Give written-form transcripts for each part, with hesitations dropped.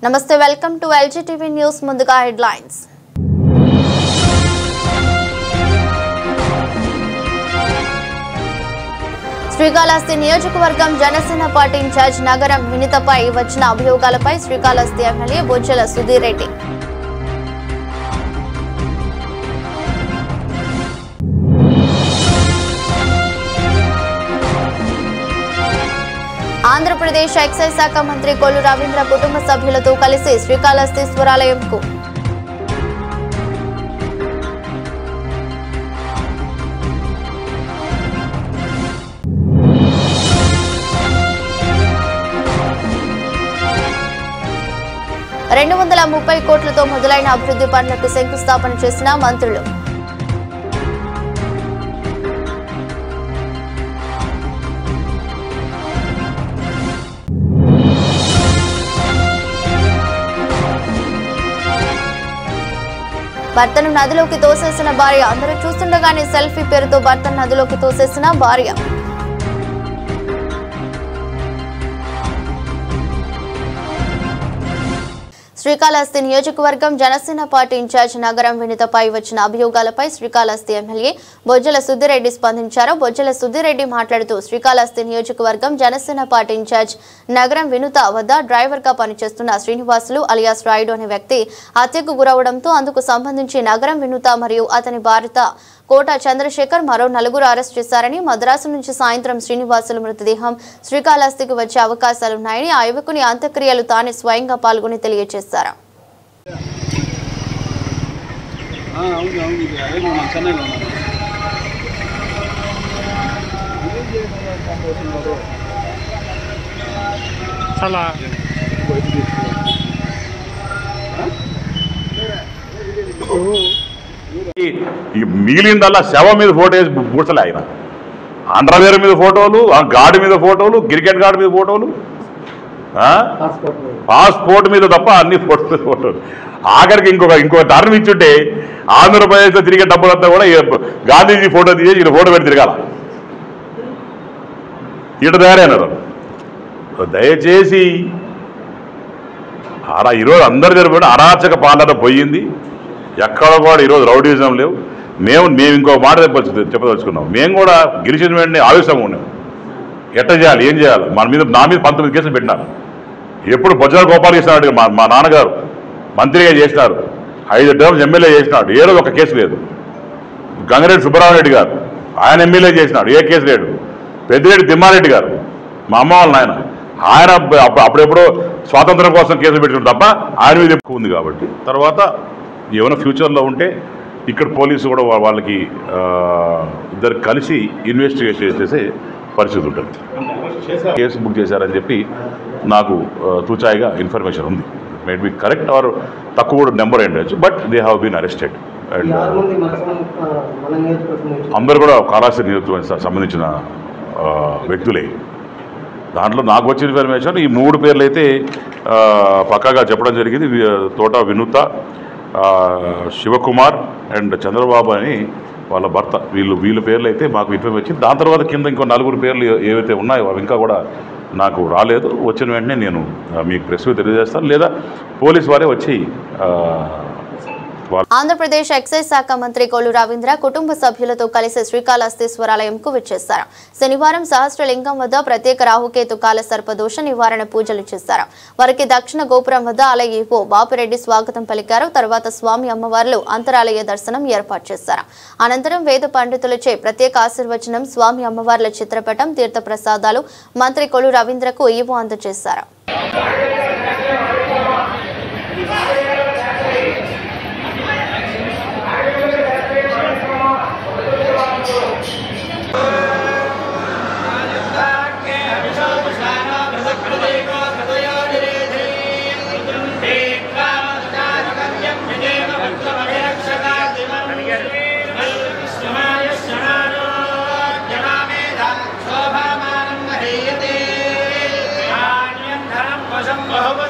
నమస్తే welcome to ఎల్జీటీవీ news ముందుగా headlines Srikalahasti నియోజకవర్గం జనసేన పార్టీ ఇన్ఛార్జ్ నగరం వినితపై వచ్చిన అభియోగాలపై శ్రీకాళహస్తి ఎమ్మెల్యే బొజ్జల సుధీర్ రెడ్డి ఆంధ్రప్రదేశ్ ఎక్సైజ్ శాఖ మంత్రి కొల్లు రవీంద్ర కుటుంబ సభ్యులతో కలిసి శ్రీకాళహస్తీశ్వరాలయంకు $230 కోట్లతో మొదలైన అభివృద్ధి పనులకు శంకుస్థాపన చేసిన మంత్రులు భర్తను నదిలోకి తోసేసిన భార్య అందరూ చూస్తుండగానే సెల్ఫీ పేరుతో భర్తను నదిలోకి తోసేసిన భార్య శ్రీకాళహస్తి నియోజకవర్గం జనసేన పార్టీ ఇన్ఛార్జ్ నగరం వినితపై వచ్చిన అభియోగాలపై శ్రీకాళహస్తి ఎమ్మెల్యే బొజ్జల సుధీర్ రెడ్డి స్పందించారు. బొజ్జల సుధీర్ రెడ్డి మాట్లాడుతూ శ్రీకాళహస్తి నియోజకవర్గం జనసేన పార్టీ ఇన్ఛార్జ్ నగరం వినుత వద్ద డ్రైవర్ గా పనిచేస్తున్న శ్రీనివాసులు అలియాస్ రాయుడు అనే వ్యక్తి హత్యకు గురవడంతో అందుకు సంబంధించి నగరం వినుత మరియు అతని భార్య కోట చంద్రశేఖర్ మరో 4 అరెస్ట్ చేశారని, మద్రాసు నుంచి సాయంత్రం శ్రీనివాసులు మృతదేహం శ్రీకాళహస్తికి వచ్చే అవకాశాలున్నాయని, ఆ యువకుని అంత్యక్రియలు తానే స్వయంగా పాల్గొని తెలియజేశారు. మిగిలిందల్లా శవం మీద ఫోటో వేసి పూడ్చలే ఆయన. అండర్వేర్ మీద ఫోటోలు, ఆ గాడి మీద ఫోటోలు, క్రికెట్ గాడి మీద ఫోటోలు, పాస్పోర్ట్ మీద తప్ప అన్ని ఫోటోలు. ఆఖరికి ఇంకొక టర్న్ ఇచ్చుంటే ఆంధ్రప్రదేశ్లో తిరిగే డబ్బులంతా కూడా గాంధీజీ ఫోటో తీసేసి ఇక్కడ ఫోటో పెట్టి తిరగాల. ఇటు తయారైనారు. దయచేసి ఈరోజు అందరు జరిపి అరాచక పాలన పోయింది. ఎక్కడ కూడా ఈరోజు రౌడీజం లేవు. మేము ఇంకో మాట చెప్పదలుచుకున్నాం. మేము కూడా గెలిచిన వెంటనే ఆవేశంగా ఉన్నాం. ఎట్ట చేయాలి, ఏం చేయాలి. నా మీద 19 కేసులు పెట్టినారు. ఎప్పుడు బొజ్జల గోపాలకృష్ణ మా నాన్నగారు మంత్రిగా చేసినారు, 5 టర్మ్స్ ఎమ్మెల్యే చేసినాడు, ఏ రోజు ఒక కేసు లేదు. గంగిరెడ్డి సుబ్బరామరెడ్డి గారు ఆయన ఎమ్మెల్యే చేసినాడు, ఏ కేసు లేడు. పెద్దిరెడ్డి తిమ్మారెడ్డి గారు మా అమ్మ వాళ్ళ ఆయన అప్పుడెప్పుడో స్వాతంత్రం కోసం కేసులు పెట్టుకుంటారు తప్ప ఆయన మీద ఎక్కువ ఉంది. కాబట్టి తర్వాత ఏమైనా ఫ్యూచర్లో ఉంటే ఇక్కడ పోలీసు కూడా వాళ్ళకి ఇద్దరు కలిసి ఇన్వెస్టిగేషన్ చేసే పరిస్థితి ఉంటుంది. కేసు బుక్ చేశారని చెప్పి నాకు తూచాయిగా ఇన్ఫర్మేషన్ ఉంది. మేట్ బి కరెక్ట్ ఆర్ తక్కువ కూడా నెంబర్ అయ్యొచ్చు, but they have been arrested. And అందరూ కూడా కాళహస్తి నియోజకవర్గానికి సంబంధించిన వ్యక్తులే. దాంట్లో నాకు వచ్చిన ఇన్ఫర్మేషన్ ఈ 3 పేర్లు అయితే పక్కాగా చెప్పడం జరిగింది. తోట వినుత, శివకుమార్ అండ్ చంద్రబాబు అని వాళ్ళ భర్త, వీళ్ళ పేర్లు అయితే మాకు ఇన్ఫర్మేషన్ వచ్చింది. దాని తర్వాత కింద ఇంకో 4 పేర్లు ఏవైతే ఉన్నాయో అవి ఇంకా కూడా నాకు రాలేదు. వచ్చిన వెంటనే నేను మీకు ప్రెస్ తెలియజేస్తాను, లేదా పోలీసు వారే వచ్చి. ఆంధ్రప్రదేశ్ ఎక్సైజ్ శాఖ మంత్రి కొల్లు రవీంద్ర కుటుంబ సభ్యులతో కలిసి శ్రీకాళహస్తీశ్వరాలయంకు విచ్చేశారు. శనివారం సహస్రలింగం వద్ద ప్రత్యేక రాహుకేతు కాల సర్పదోష నివారణ పూజలు చేశారు. వారికి దక్షిణ గోపురం వద్ద ఆలయ ఈవో బాపిరెడ్డి స్వాగతం పలికారు. తర్వాత స్వామి అమ్మవార్లు అంతరాలయ దర్శనం ఏర్పాటు చేశారు. అనంతరం వేద పండితులచే ప్రత్యేక ఆశీర్వచనం, స్వామి అమ్మవార్ల చిత్రపటం, తీర్థ ప్రసాదాలు మంత్రి కొల్లు రవీంద్రకు ఈవో అందజేశారు. बहु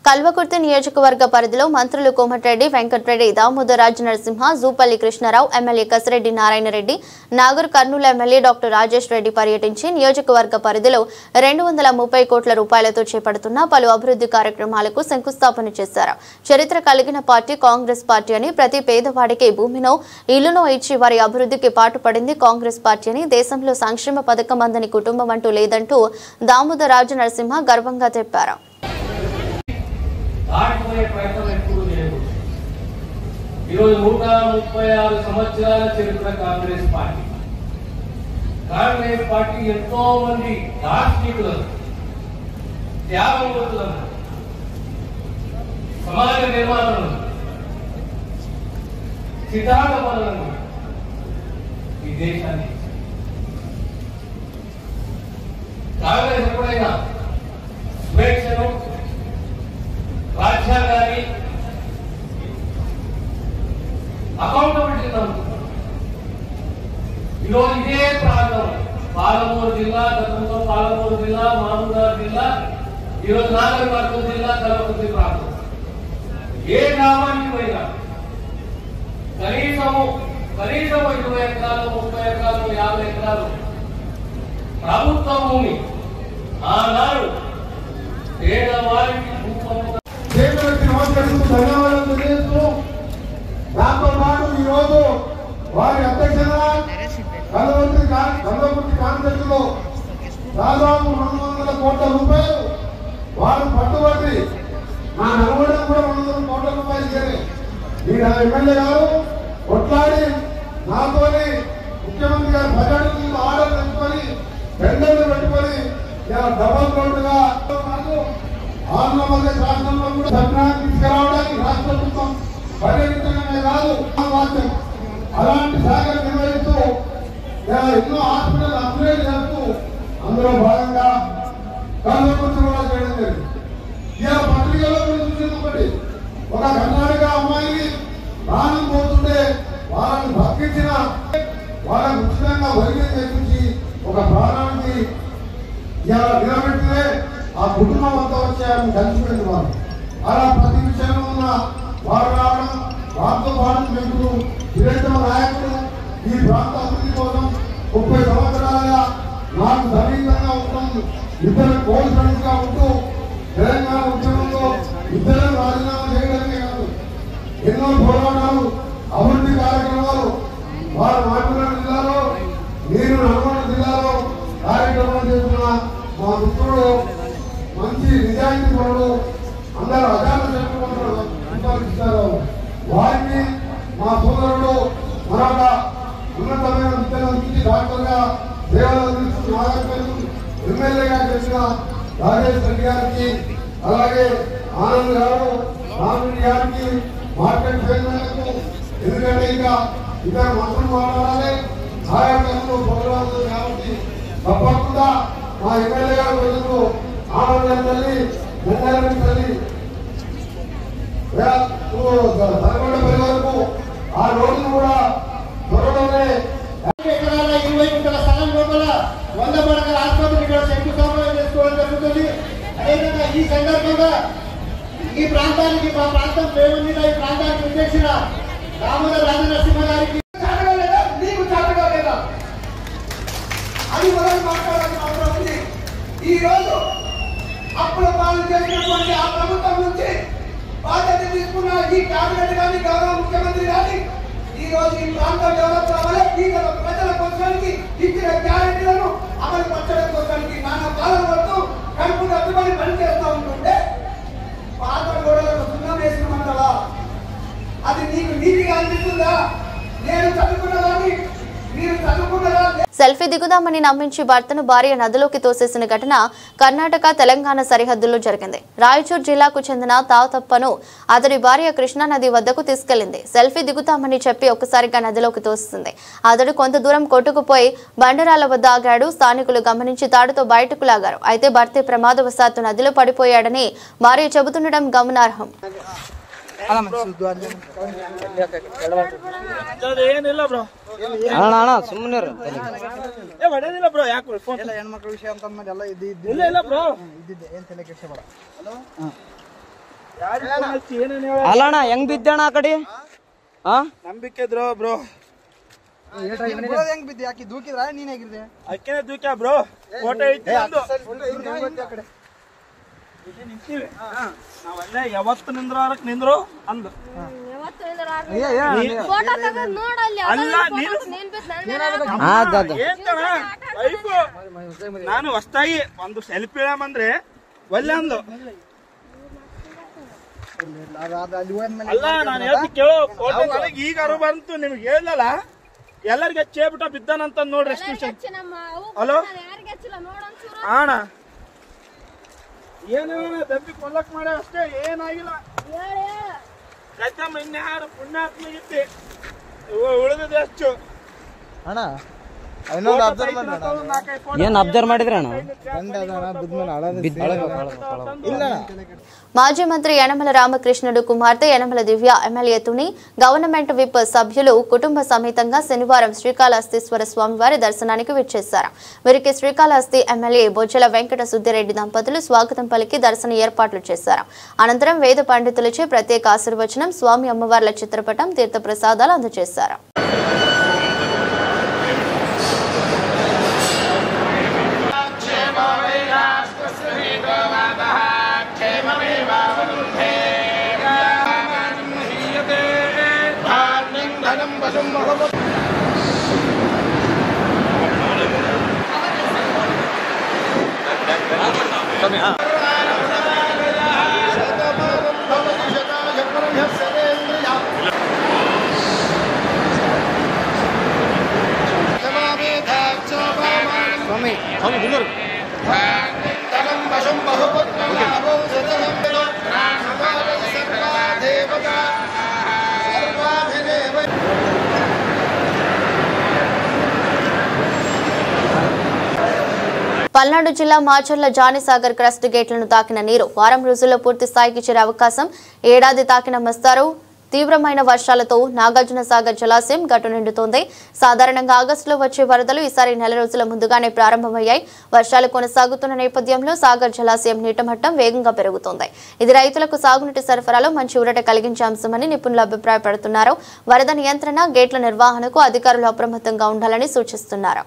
కల్వకుర్తి నియోజకవర్గ పరిధిలో మంత్రులు Komatireddy Venkatreddy, Damodar Raja Narasimha, Jupally Krishnarao, MLA Kasireddy Narayana Reddy, Nagar Kurnool MLA doctor Rajesh Reddy పర్యటించి నియోజకవర్గ పరిధిలో 230 కోట్ల రూపాయలతో చేపడుతున్న పలు అభివృద్ధి కార్యక్రమాలకు శంకుస్థాపన చేశారు. చరిత్ర కలిగిన పార్టీ కాంగ్రెస్ పార్టీ అని, ప్రతి పేదవాడికి భూమినో ఇల్లునో ఇచ్చి వారి అభివృద్ధికి పాటుపడింది కాంగ్రెస్ పార్టీ అని, దేశంలో సంక్షేమ పథకం అందని కుటుంబం అంటూ లేదంటూ దామోదర్ రాజ నరసింహ గర్వంగా చెప్పారు. దాటిపోయే ప్రయత్నం ఎప్పుడు చేయకూడదు. ఈరోజు 136 సంవత్సరాల చరిత్ర కాంగ్రెస్ పార్టీ. కాంగ్రెస్ పార్టీ ఎంతో మంది దార్శనికులను, త్యాగమూర్తులను, సమాజ నిర్మాణాలను, సిద్ధాంతపరులను ఈ దేశాన్ని కాంగ్రెస్ ఎప్పుడైనా స్వేచ్ఛను, రాజ్యాంగాన్ని, అకౌంటబిలిటీ నమ్ముతున్నారు. ఈరోజు ఇదే ప్రాంతం పాలమూరు జిల్లా, గతంలో పాలమూరు జిల్లా, మహబూబ్నగర్ జిల్లా, ఈరోజు నాగర్ కర్నూలు జిల్లా, కల్వకుర్తి ప్రాంతం. ఏ గ్రామానికి పోయినా కనీసం 20 ఎకరాలు, 30 ఎకరాలు, 50 ఎకరాలు ప్రభుత్వ భూమి ఆనాడు పేదవారికి ధన్యవాదాలు తెలియజేస్తూ, దాంతో పాటు ఈరోజు వారి అధ్యక్షత కల్వకుర్తి కాన్సెప్ట్ లో దాదాపు 200 కోట్ల రూపాయలు వారు పట్టుబట్టి నా నలుగురు కూడా 200 కోట్ల రూపాయలు ఇచ్చారు. ఈ ఎమ్మెల్యే గారు కొట్లాడి నాతోని ముఖ్యమంత్రి గారు బడ్జెట్ ఆర్డర్ పెట్టుకొని టెండర్లు పెట్టుకొని డబల్ రోడ్డుగా ఆంధ్రప్రదేశ్ రాష్ట్రంలో కూడా సంక్రాంతి తీసుకురావడానికి రాష్ట్ర ప్రభుత్వం పర్యటించడమే కాదు వాక్యం అలాంటి శాఖలు నిర్వహిస్తూ ఎన్నో హాస్పిటల్ అప్గ్రేడ్ చేస్తూ అందులో భాగంగా కల్వకుర్తి కూడా చేయడం జరిగింది. ఇలా పత్రికలో చూసింది ఒకటి, ఒక కర్ణాటక అమ్మాయిని ప్రాణం పోతుంటే వాళ్ళని భక్తించిన వాళ్ళని ఉచితంగా వైద్యం చేయించి ఒక ప్రాణానికి ఇలా నిలబెడితే ఆ కుటుంబం అంతా వచ్చాయని కలిసిపోయింది వారు. అలా ప్రతి విషయంలో ఉన్న వారు రావడం, వారితో పాటు మీకు ప్రియతమ నాయకుడు ఈ ప్రాంత అభివృద్ధి కోసం 30 సంవత్సరాలుగా నాకు సమీపంగా ఉంటుంది. ఇద్దరు కోల్ ఫ్రెండ్స్ గా ఉంటూ తెలంగాణ ఉద్యమంలో ఇద్దరు రాజీనామా చేయడమే కాదు, ఎన్నో పోరాటాలు, అభివృద్ధి కార్యక్రమాలు వారు మాట్లాడిన జిల్లాలో, నేను నల్గొండ జిల్లాలో కార్యక్రమాలు చేస్తున్న మా మిత్రుడు, మంచి నిజాయితీ పనులు, అందరూ అజాత చెప్పుకుంటారు. వారిని మా సోదరుడు మరొక ఉన్నతమైన విద్యను నుంచి డాక్టర్గా సేవలు అందిస్తూ నాగర్కర్నూలు ఎమ్మెల్యేగా చేసిన రాజేష్ రెడ్డి గారికి, అలాగే ఆనంద్ గారు, రామరెడ్డి గారికి, మార్కెట్ చైర్మన్లకు, ఎందుకంటే ఇంకా ఇతర మంత్రులు మాట్లాడాలి, నాగర్కర్నూలు ప్రోగ్రాంలు కాబట్టి తప్పకుండా మా ఎమ్మెల్యే గారు రోజులు ఆనందం తల్లి, గంగారెడ్డి తల్లి తలకొండపల్లి వరకు ఆ రోజులు కూడా త్వరలోనే ఎకరాల 20 గుంటల స్థలం లోపల 100 పడకల ఆసుపత్రి ఇక్కడ శంకుస్థాపన చేసుకోవడం జరుగుతుంది. అదేవిధంగా ఈ సందర్భంగా ఈ ప్రాంతానికి, మా ప్రాంతం పేరుందిన ఈ ప్రాంతానికి నిర్దేశించిన దామోదర్ రాజ నరసింహ గారికి నీకు చాటగా లేదా అది మనం మాట్లాడాల్సిన అవసరం ఉంది. ఈ రోజు అప్పుల పాలన చేసినటువంటి ఆ ప్రభుత్వం నుంచి బాధ్యత తీసుకున్న ఈ కేబినెట్ కానీ, గౌరవ ముఖ్యమంత్రి కానీ ఈ రోజు ఈ ప్రాంతం డెవలప్ కావాలి, ఈ ప్రజల కోసానికి ఇచ్చిన గ్యారెంటీలను అమలు పరచడం కోసానికి నానా పాలన పడుతూ కడుపు కట్టుబడి పనిచేస్తూ ఉంటుంటే పాత గోడలకు సున్నం వేసినమంటావా? అది నీకు నీతిగా అనిపిస్తుందా? నేను చదువుకున్నదాన్ని, మీరు చదువుకున్నదా? సెల్ఫీ దిగుదామని నమ్మించి భర్తను భార్య నదిలోకి తోసేసిన ఘటన కర్ణాటక తెలంగాణ సరిహద్దుల్లో జరిగింది. రాయచూర్ జిల్లాకు చెందిన తాతప్పను అతడి భార్య కృష్ణా నది వద్దకు తీసుకెళ్లింది. సెల్ఫీ దిగుతామని చెప్పి ఒక్కసారిగా నదిలోకి తోస్తుంది. అతడు కొంత దూరం కొట్టుకుపోయి బండరాల వద్ద ఆగాడు. స్థానికులు గమనించి తాడుతో బయటకు లాగారు. అయితే భర్తే ప్రమాదవశాత్తు నదిలో పడిపోయాడని భార్య చెబుతుండడం గమనార్హం. ಅಲ್ಲಣ್ಣ ಹೆಂಗ್ ಬಿದ್ದಣ್ಣ ಆ ಕಡೆ ನಂಬಿಕೆ ಬ್ರೋ ಹೆಂಗ್ ಬಿದ್ದೆ ಆಕಿ ದೂಕಿದ್ರ ನೀನ್ ಹೇಗಿದ್ದೆ ಅಕ್ಕೇನೆ ದೂಕ್ಯ ಬ್ರೋ ಫೋಟೋ ಐತಿ ನಾವಲ್ಲೇ ಯಾವತ್ತು ನಿಂದ್ರು ಅಂದು ನಾನು ಹೊಸ್ತಾಗಿ ಒಂದು ಸೆಲ್ಫಿ ಇಡಮಂದ್ರೆ ಒಲ್ಲೆ ಅಂದು ಅಲ್ಲ ನಾನು ಹೇಳ್ತಿ ಕೇಳೋ ಫೋಟೋ ನನಗೆ ಈಗ ಅರು ಬಂತು ನಿಮ್ಗೆ ಹೇಳಲ್ಲ ಎಲ್ಲರಿಗೆ ಹಚ್ಚೇಬಿಟ್ಟ ಬಿದ್ದಾನಂತ ನೋಡ್ರಿ ಎಷ್ಟು ಹಲೋ ಅಣ್ಣ ಏನೇನ ದಬ್ಬಿ ಕೊಲ್ಲಕ್ ಮಾಡ ಅಷ್ಟೇ ಏನಾಗಿಲ್ಲ ಗದ್ದಮ್ಮ ಇನ್ಯಾರು ಪುಣ್ಯಾತ್ಮ ಇದ್ದೆ ಉಳಿದಿದೆ ಅಷ್ಟು ಅಣ್ಣ ಏನ್ ಅಬ್ಸರ್ವ್ ಮಾಡಿದ್ರ ಅಣ್ಣ మాజీ మంత్రి యనమల రామకృష్ణుడు కుమార్తె యనమల దివ్య ఎమ్మెల్యే తుని గవర్నమెంట్ విప్ సభ్యులు కుటుంబ సమేతంగా శనివారం శ్రీకాళహస్తీశ్వర స్వామివారి దర్శనానికి విచ్చేశారు. వీరికి శ్రీకాళహస్తి ఎమ్మెల్యే బొజ్జల వెంకట సుద్దిరెడ్డి దంపతులు స్వాగతం పలికి దర్శన ఏర్పాట్లు చేశారు. అనంతరం వేద పండితులచే ప్రత్యేక ఆశీర్వచనం, స్వామి అమ్మవార్ల చిత్రపటం, తీర్థ ప్రసాదాలు అందజేశారు. పల్నాడు జిల్లా మాచర్ల జానీసాగర్ క్రస్ట్ గేట్లను తాకిన నీరు వారం రోజుల్లో పూర్తి స్థాయికి చేరే అవకాశం. ఏడాది తాకిన మస్తారు తీవ్రమైన వర్షాలతో నాగార్జున సాగర్ జలాశయం గట్టు నిండుతోంది. సాధారణంగా ఆగస్టులో వచ్చే వరదలు ఈసారి నెల రోజుల ముందుగానే ప్రారంభమయ్యాయి. వర్షాలు కొనసాగుతున్న నేపథ్యంలో సాగర్ జలాశయం నీటిమట్టం వేగంగా పెరుగుతోంది. ఇది రైతులకు సాగునీటి సరఫరాలో మంచి ఊరట కలిగించే అంశమని నిపుణులు అభిప్రాయపడుతున్నారు. వరద నియంత్రణ, గేట్ల నిర్వహణకు అధికారులు అప్రమత్తంగా ఉండాలని సూచిస్తున్నారు.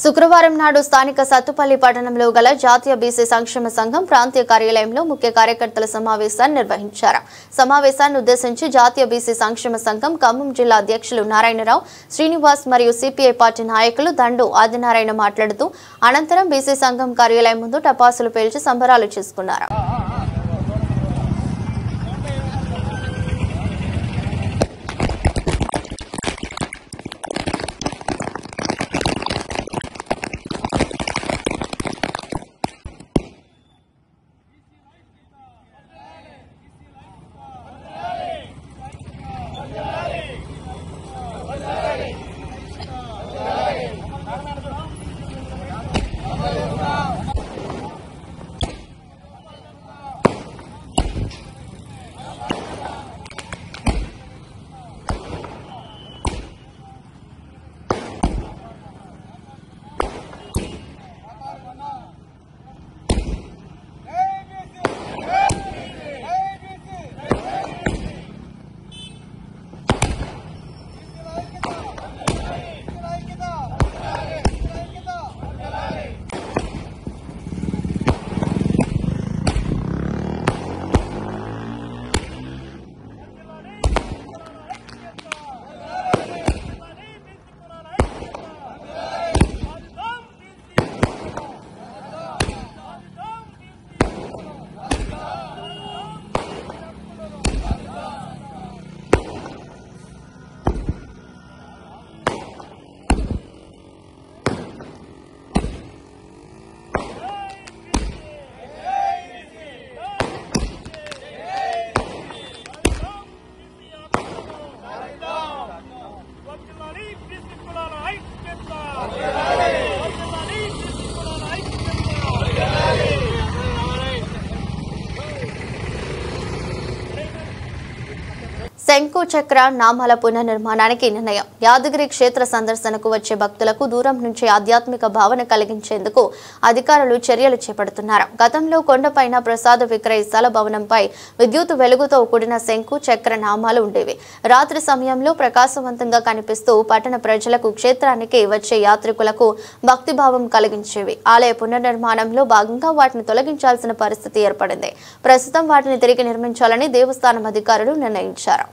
శుక్రవారం నాడు స్థానిక సత్తుపల్లి పట్టణంలో గల జాతీయ బీసీ సంక్షేమ సంఘం ప్రాంతీయ కార్యాలయంలో ముఖ్య కార్యకర్తల సమావేశాన్ని నిర్వహించారు. సమావేశాన్ని ఉద్దేశించి జాతీయ బీసీ సంక్షేమ సంఘం ఖమ్మం జిల్లా అధ్యక్షులు నారాయణరావు, శ్రీనివాస్ మరియు సిపిఐ పార్టీ నాయకులు దండు ఆదినారాయణ మాట్లాడుతూ అనంతరం బీసీ సంఘం కార్యాలయం ముందు టపాసులు పేల్చి సంబరాలు చేసుకున్నారు. శంకు చక్ర నామాల పునర్నిర్మాణానికి నిర్ణయం. యాదగిరి క్షేత్ర సందర్శనకు వచ్చే భక్తులకు దూరం నుంచి ఆధ్యాత్మిక భావన కలిగించేందుకు అధికారులు చర్యలు చేపడుతున్నారు. గతంలో కొండపైన ప్రసాద విక్రయశాల భవనంపై విద్యుత్ వెలుగుతో కూడిన శంకు చక్ర నామాలు ఉండేవి. రాత్రి సమయంలో ప్రకాశవంతంగా కనిపిస్తూ పట్టణ ప్రజలకు, క్షేత్రానికి వచ్చే యాత్రికులకు భక్తిభావం కలిగించేవి. ఆలయ పునర్నిర్మాణంలో భాగంగా వాటిని తొలగించాల్సిన పరిస్థితి ఏర్పడింది. ప్రస్తుతం వాటిని తిరిగి నిర్మించాలని దేవస్థానం అధికారులు నిర్ణయించారు.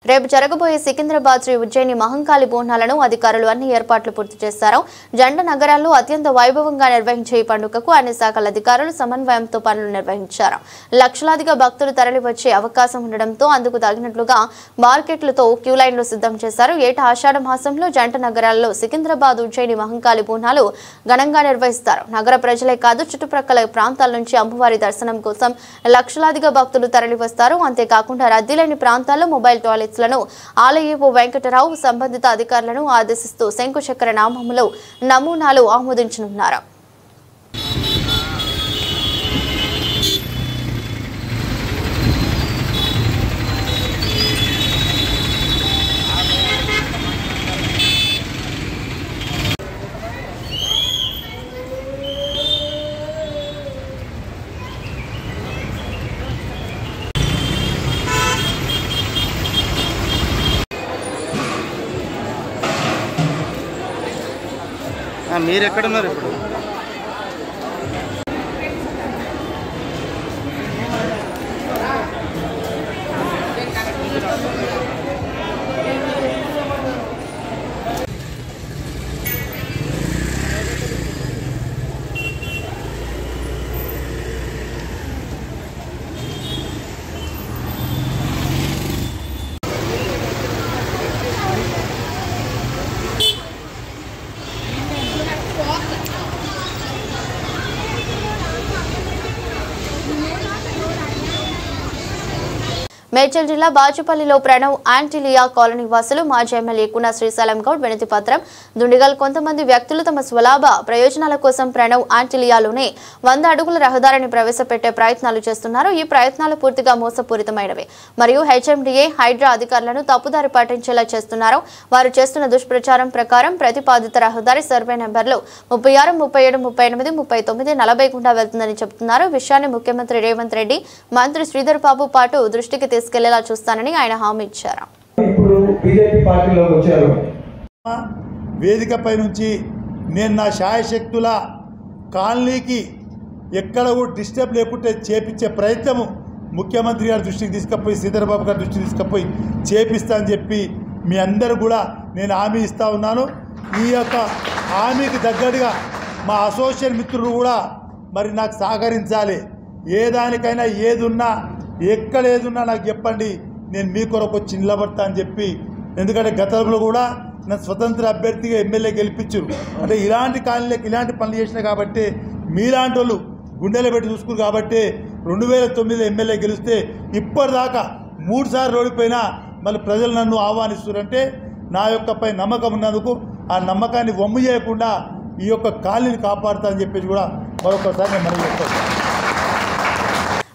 రేపు జరగబోయే సికింద్రాబాద్ శ్రీ ఉజ్జయిని మహంకాళి బోనాలను అధికారులు అన్ని ఏర్పాట్లు పూర్తి చేశారు. జంట నగరాల్లో అత్యంత వైభవంగా నిర్వహించే ఈ పండుగకు అన్ని శాఖల అధికారులు సమన్వయంతో పనులు నిర్వహించారు. లక్షలాదిగా భక్తులు తరలివచ్చే అవకాశం ఉండడంతో అందుకు తగినట్లుగా మార్కెట్లతో క్యూలైన్లు సిద్ధం చేశారు. ఏటా ఆషాఢ మాసంలో జంట నగరాల్లో సికింద్రాబాద్ ఉజ్జయిని మహంకాళి బోనాలు ఘనంగా నిర్వహిస్తారు. నగర ప్రజలే కాదు, చుట్టుప్రక్కల ప్రాంతాల నుంచి అమ్మవారి దర్శనం కోసం లక్షలాదిగా భక్తులు తరలివస్తారు. అంతేకాకుండా రద్దీ లేని ప్రాంతాల్లో మొబైల్ టాయిలెట్స్ ఆలయ వెంకటరావు సంబంధిత అధికారులను ఆదేశిస్తూ శంకుచక్ర నామములో నమూనాలు ఆమోదించనున్నారు. మీరు ఎక్కడున్నారు ఇప్పుడు? మేడ్చల్ జిల్లా బాచుపల్లిలో ప్రణవ్ ఆంటిలియా కాలనీ వాసులు మాజీ ఎమ్మెల్యే కున శ్రీశైలం గౌడ్ వినతి పత్రం. దుండిగల్ కొంతమంది వ్యక్తులు తమ స్వలాభ ప్రయోజనాల కోసం ప్రణవ్ ఆంటిలియాలోనే 100 అడుగుల రహదారిని ప్రవేశపెట్టే ప్రయత్నాలు చేస్తున్నారు. ఈ ప్రయత్నాలు పూర్తిగా మోసపూరితమైనవి మరియు హెచ్ఎండిఏ, హైడ్రా అధికారులను తప్పుదారి పట్టించేలా చేస్తున్నారు. వారు చేస్తున్న దుష్ప్రచారం ప్రకారం ప్రతిపాదిత రహదారి సర్వే నెంబర్లు 36, 37, 38, 39, 40 గుండా వెళ్తుందని చెబుతున్నారు. విషయాన్ని ముఖ్యమంత్రి రేవంత్ రెడ్డి, మంత్రి శ్రీధర్ బాబు పాటు దృష్టికి తీసుకెళ్లేలా చూస్తానని ఆయన హామీ ఇచ్చారు. ఇప్పుడు బీజేపీ పార్టీలోకి వచ్చారు. వేదికపై నుంచి నేను నా శాయశక్తుల కాలనీకి ఎక్కడ కూడా డిస్టర్బ్ లేకుంటే చేపించే ప్రయత్నము ముఖ్యమంత్రి గారి దృష్టికి తీసుకుపోయి, శ్రీధర్ బాబు గారి దృష్టికి తీసుకుపోయి చేపిస్తా అని చెప్పి మీ అందరూ కూడా నేను హామీ ఇస్తా ఉన్నాను. ఈ యొక్క హామీకి తగ్గట్టుగా మా అసోసియేట్ మిత్రులు కూడా మరి నాకు సహకరించాలి. ఏ దానికైనా ఏదున్నా, ఎక్కడ ఏదున్నా నాకు చెప్పండి, నేను మీ కొరకు వచ్చి నిలబడతా అని చెప్పి. ఎందుకంటే గతంలో కూడా నన్ను స్వతంత్ర అభ్యర్థిగా ఎమ్మెల్యే గెలిపించారు. అంటే ఇలాంటి కాలనీలకు ఇలాంటి పనులు చేసినా కాబట్టి మీలాంటి వాళ్ళు గుండెలు పెట్టి చూసుకురు కాబట్టి 2009లో ఎమ్మెల్యే గెలిస్తే ఇప్పటిదాకా 3 సార్లు ఓడిపోయినా మళ్ళీ ప్రజలు నన్ను ఆహ్వానిస్తున్నారంటే నా యొక్కపై నమ్మకం ఉన్నందుకు ఆ నమ్మకాన్ని వమ్ము చేయకుండా ఈ యొక్క కాలనీని కాపాడుతా అని చెప్పేసి కూడా మరొకసారి నేను మనవి చేస్తాను.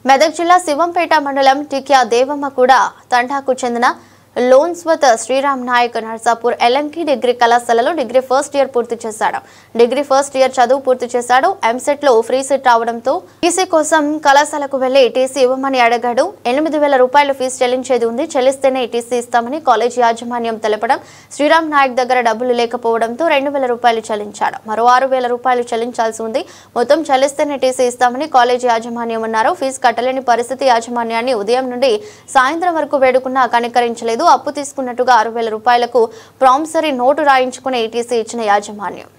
మెదక్ జిల్లా శివంపేట మండలం టిక్యా దేవమ్మ కూడా తండాకు చెందిన లోన్స్వత్ శ్రీరామ్ నాయక్ నర్సాపూర్ ఎల్ఎంకి డిగ్రీ కళాశాలలో డిగ్రీ ఫస్ట్ ఇయర్ పూర్తి చేశాడు. డిగ్రీ ఫస్ట్ ఇయర్ చదువు పూర్తి చేశాడు. ఎంసెట్ లో ఫ్రీ సీట్ రావడంతో టీసీ కోసం కళాశాలకు వెళ్లి టీసీ ఇవ్వమని అడిగాడు. 8,000 రూపాయలు ఫీజు చెల్లించేది ఉంది, చెల్లిస్తేనే టీసీ ఇస్తామని కాలేజీ యాజమాన్యం తెలపడం, శ్రీరామ్ నాయక్ దగ్గర డబ్బులు లేకపోవడంతో 2,000 రూపాయలు చెల్లించాడు. మరో 6,000 రూపాయలు చెల్లించాల్సి ఉంది. మొత్తం చెల్లిస్తేనే టీసీ ఇస్తామని కాలేజీ యాజమాన్యం అన్నారు. ఫీజు కట్టలేని పరిస్థితి. యాజమాన్యాన్ని ఉదయం నుండి సాయంత్రం వరకు వేడుకున్నా కనికరించలేదు. అప్పు తీసుకున్నట్టుగా 6,000 రూపాయలకు ప్రామిసరీ నోటు రాయించుకుని ఈటీసీ ఇచ్చిన యాజమాన్యం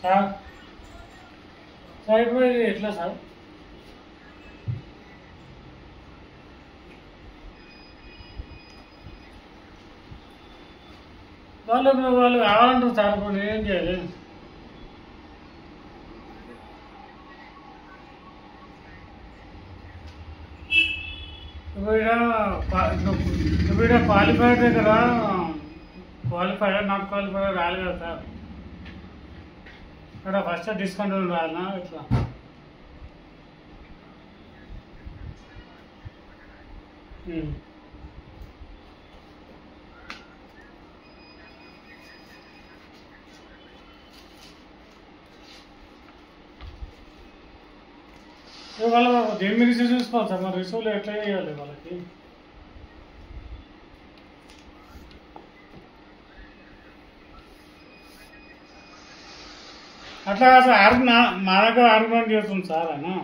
సార్ ఎట్లా సార్ వాళ్ళు కావాలంటారు సార్. ఇప్పుడు నేనేం చేయాలి? ఇప్పుడు క్వాలిఫైడ్ దగ్గర క్వాలిఫైడ్ నాట్ క్వాలిఫైడ్ రాలి కదా సార్. ఇక్కడ ఫస్ట్ డిస్కౌంట్ రాలినా ఇట్లా? వాళ్ళ దేని మీద రిసీవ్ చూసుకోవాలి సార్. మరి రిసీవ్లు ఎట్లా చేయాలి వాళ్ళకి? అట్లా కాదు సార్. మా దగ్గర ఆర్గ్యుమెంట్ చేస్తుంది సార్ ఆయన.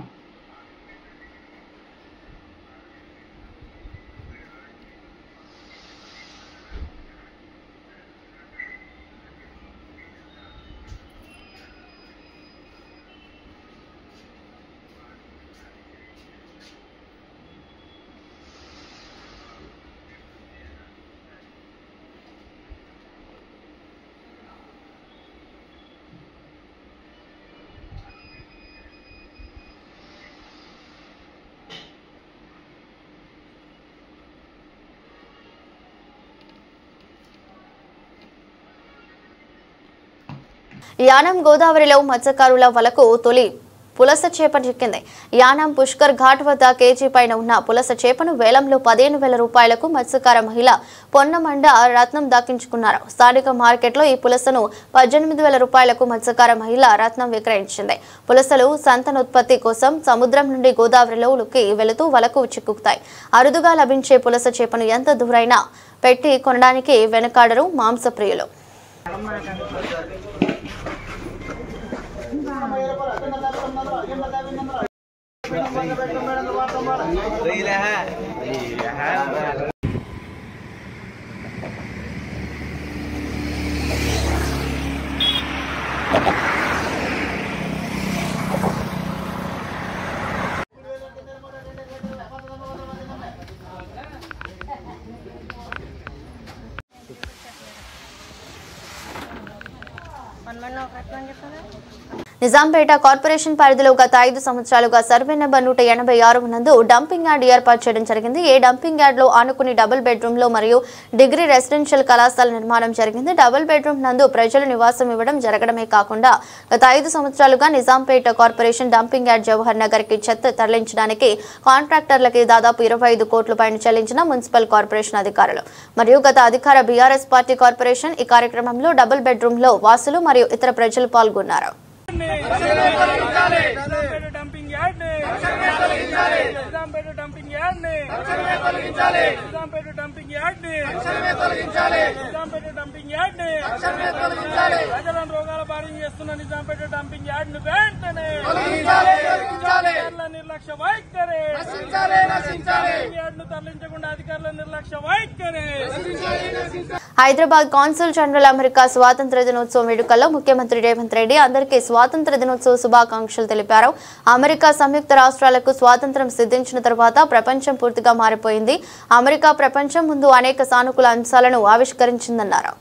యానం గోదావరిలో మత్స్యకారుల వలకు తొలి పులస చేప చిక్కింది. యానం పుష్కర్ ఘాట్ వద్ద కేజీ పైన ఉన్న పులస చేపను వేలంలో 15,000 రూపాయలకు మత్స్యకార మహిళ పొన్నమండ రత్నం దక్కించుకున్నారు. స్థానిక మార్కెట్లో ఈ పులసను 18,000 రూపాయలకు మత్స్యకార మహిళ రత్నం విక్రయించింది. పులసలు సంతానోత్పత్తి కోసం సముద్రం నుండి గోదావరిలోకి వెళుతూ వలకు చిక్కుతాయి. అరుదుగా లభించే పులస చేపను ఎంత దూరైనా పెట్టి కొనడానికి వెనకాడరు మాంసప్రియులు. నిజాంపేట కార్పొరేషన్ పరిధిలో గత 5 సంవత్సరాలుగా సర్వే నెంబర్ 186 నందు డంపింగ్ యార్డ్ ఏర్పాటు చేయడం జరిగింది. ఏ డంపింగ్ యార్డ్ లో ఆనుకుని డబుల్ బెడ్రూమ్ లో మరియు డిగ్రీ రెసిడెన్షియల్ కళాశాల నిర్మాణం జరిగింది. డబుల్ బెడ్రూమ్ నందు ప్రజలు నివాసం ఇవ్వడం జరగడమే కాకుండా గత 5 సంవత్సరాలుగా Nizampet corporation dumping yard Jawahar Nagar కి చెత్త తరలించడానికి కాంట్రాక్టర్లకి దాదాపు 25 కోట్ల పైన చెల్లించిన మున్సిపల్ కార్పొరేషన్ అధికారులు మరియు గత అధికార బీఆర్ఎస్ పార్టీ కార్పొరేషన్ ఈ కార్యక్రమంలో డబుల్ బెడ్రూమ్ లో వాసులు మరియు ఇతర ప్రజలు పాల్గొన్నారు. రోగాల బారిన చేస్తున్న నిజాంపేట డంపింగ్ యార్డ్ ను వెంటనే నిర్లక్ష్య వైఖరి, యార్డ్ ను తరలించకుండా అధికారుల నిర్లక్ష్య వైఖరి. హైదరాబాద్ కాన్సుల్ జనరల్ అమెరికా స్వాతంత్ర దినోత్సవం వేడుకల్లో ముఖ్యమంత్రి రేవంత్ రెడ్డి అందరికీ స్వాతంత్ర దినోత్సవ శుభాకాంక్షలు తెలిపారు. అమెరికా సంయుక్త రాష్ట్రాలకు స్వాతంత్ర్యం సిద్ధించిన తర్వాత ప్రపంచం పూర్తిగా మారిపోయింది. అమెరికా ప్రపంచం ముందు అనేక సానుకూల అంశాలను ఆవిష్కరించిందన్నారు.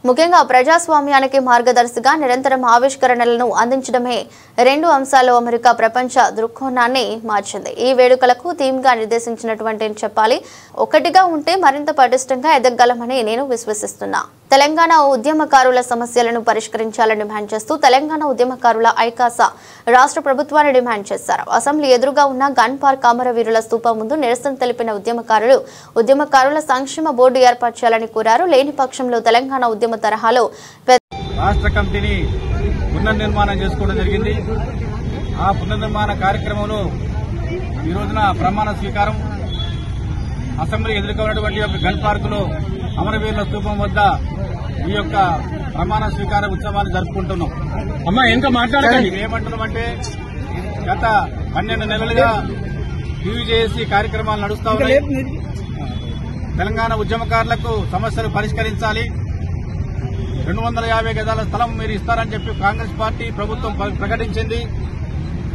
ముఖ్యంగా ప్రజాస్వామ్యానికి మార్గదర్శిగా నిరంతరం ఆవిష్కరణలను అందించడమే 2 అంశాల్లో అమెరికా ప్రపంచ దృక్కోణాన్ని మార్చింది. ఈ వేడుకలకు థీమ్ గా నిర్దేశించినటువంటి చెప్పాలి. ఒకటిగా ఉంటే మరింత పటిష్టంగా ఎదగలమని నేను విశ్వసిస్తున్నా. తెలంగాణ ఉద్యమకారుల సమస్యలను పరిష్కరించాలని డిమాండ్ చేస్తూ తెలంగాణ ఉద్యమకారుల ఐకాస రాష్ట్ర ప్రభుత్వాన్ని డిమాండ్ చేశారు. అసెంబ్లీ ఎదురుగా ఉన్న గన్ పార్క్ అమరవీరుల స్తూపం ముందు నిరసన తెలిపిన ఉద్యమకారుల సంక్షేమ బోర్డు ఏర్పాటు చేయాలని కోరారు. లేని పక్షంలో తెలంగాణ ఉద్యమ తరహాలో రాష్ట్ర కమిటీని పునర్నిర్మాణం చేసుకోవడం జరిగింది. ఆ పునర్నిర్మాణ కార్యక్రమంలో ఈ రోజున ప్రమాణ స్వీకారం అసెంబ్లీ ఎదురుగా ఉన్నటువంటి గన్ పార్క్ లో అమరవీరుల స్తూపం వద్ద ఈ యొక్క ప్రమాణ స్వీకార ఉత్సవాన్ని జరుపుకుంటున్నాం. అమ్మా ఇంకా మాట్లాడాలి. ఏమంటున్నామంటే గత 12 నెలలుగా యూజేఏసీ కార్యక్రమాలు నడుస్తా ఉన్నాయి. తెలంగాణ ఉద్యమకారులకు సమస్యలు పరిష్కరించాలి. 250 గజాల స్థలం మీరు ఇస్తారని చెప్పి కాంగ్రెస్ పార్టీ ప్రభుత్వం ప్రకటించింది.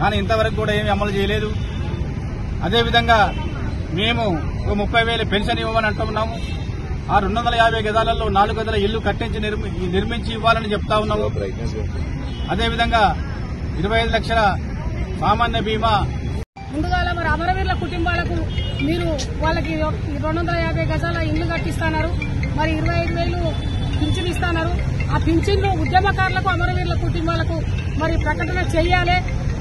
కానీ ఇంతవరకు కూడా ఏమీ అమలు చేయలేదు. అదేవిధంగా మేము 30,000 పెన్షన్ ఇవ్వమని అంటున్నాము. ఆ 250 గజాలలో 4 గదుల ఇల్లు కట్టించి నిర్మించి ఇవ్వాలని చెప్తా ఉన్నాము. అదేవిధంగా 25 లక్షల సామాన్య బీమా. ముందుగా మరి అమరవీరుల కుటుంబాలకు మీరు వాళ్ళకి 250 గజాల ఇల్లు కట్టిస్తున్నారు, మరి 25,000 పింఛన్ ఇస్తున్నారు. ఆ పింఛన్లు ఉద్యమకారులకు అమరవీరుల కుటుంబాలకు మరి ప్రకటన చేయాలి.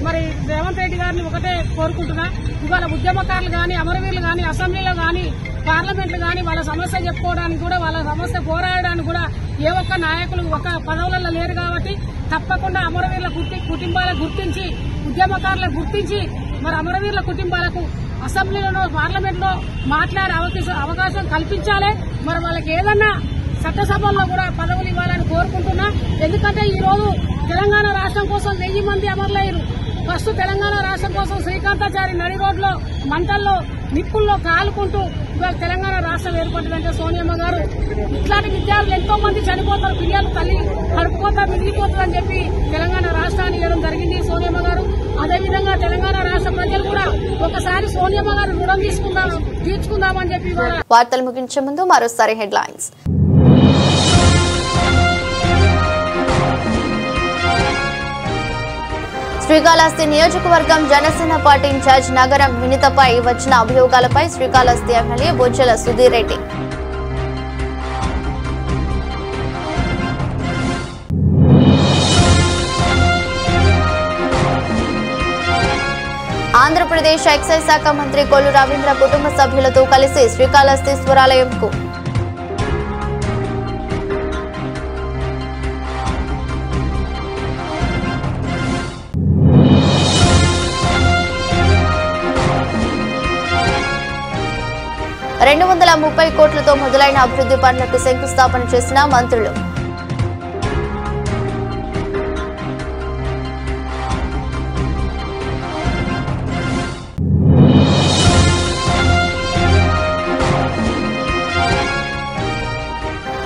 మరి రేవంత్ రెడ్డి గారిని ఒకటే కోరుకుంటున్నా, ఇవాళ ఉద్యమకారులు గాని అమరవీరులు గాని అసెంబ్లీలో గాని పార్లమెంట్లు గాని వాళ్ళ సమస్య చెప్పుకోవడానికి కూడా వాళ్ళ సమస్య పోరాడడానికి కూడా ఏ ఒక్క నాయకులు ఒక పదవులలో లేరు కాబట్టి తప్పకుండా అమరవీరుల కుటుంబాలకు గుర్తించి ఉద్యమకారులకు గుర్తించి మరి అమరవీరుల కుటుంబాలకు అసెంబ్లీలో పార్లమెంట్ లో మాట్లాడే అవకాశం కల్పించాలి. మరి వాళ్ళకి ఏదన్నా చట్టసభల్లో కూడా పదవులు ఇవ్వాలని కోరుకుంటున్నా. ఎందుకంటే ఈ రోజు తెలంగాణ రాష్ట్రం కోసం 1000 మంది అమరులయ్యారు. ఫస్ట్ తెలంగాణ రాష్ట్రం కోసం శ్రీకాంతాచారి నడి రోడ్లో మంటల్లో నిప్పుల్లో కాలుకుంటూ ఇవాళ తెలంగాణ రాష్ట్రం ఏర్పడిందంటే సోనియమ్మ గారు. ఇట్లాంటి విద్యార్థులు ఎంతో మంది చనిపోతారు, పిల్లలు తల్లి కడుపుకోతా మిగిలిపోతుందని చెప్పి తెలంగాణ రాష్ట్రాన్ని ఇవ్వడం జరిగింది సోనియమ్మ గారు. అదేవిధంగా తెలంగాణ రాష్ట్ర ప్రజలు కూడా ఒకసారి సోనియమ్మ గారు రుణం తీర్చుకుందామని చెప్పి వార్తలు ముగించే ముందు మరోసారి హెడ్లైన్స్. శ్రీకాళహస్తి నియోజకవర్గం జనసేన పార్టీ ఇన్ఛార్జ్ నగరం వినితపై వచ్చిన అభియోగాలపై శ్రీకాళహస్తి ఎమ్మెల్యే బొజ్జల సుధీర్ రెడ్డి. ఆంధ్రప్రదేశ్ ఎక్సైజ్ శాఖ మంత్రి కొల్లు రవీంద్ర కుటుంబ సభ్యులతో కలిసి శ్రీకాళహస్తీశ్వరాలయంకు. $230 కోట్లతో మొదలైన అభివృద్ధి పనులకు శంకుస్థాపన చేసిన మంత్రులు.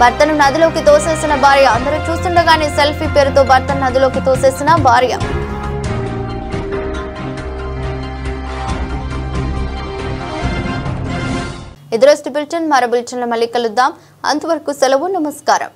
భర్తను నదిలోకి తోసేసిన భార్య. అందరూ చూస్తుండగానే సెల్ఫీ పేరుతో భర్తను నదిలోకి తోసేసిన భార్య. ఇదరోజు బులెటిన్. మరో బులెటిన్లో మళ్ళీ కలుద్దాం. అంతవరకు సెలవు. నమస్కారం.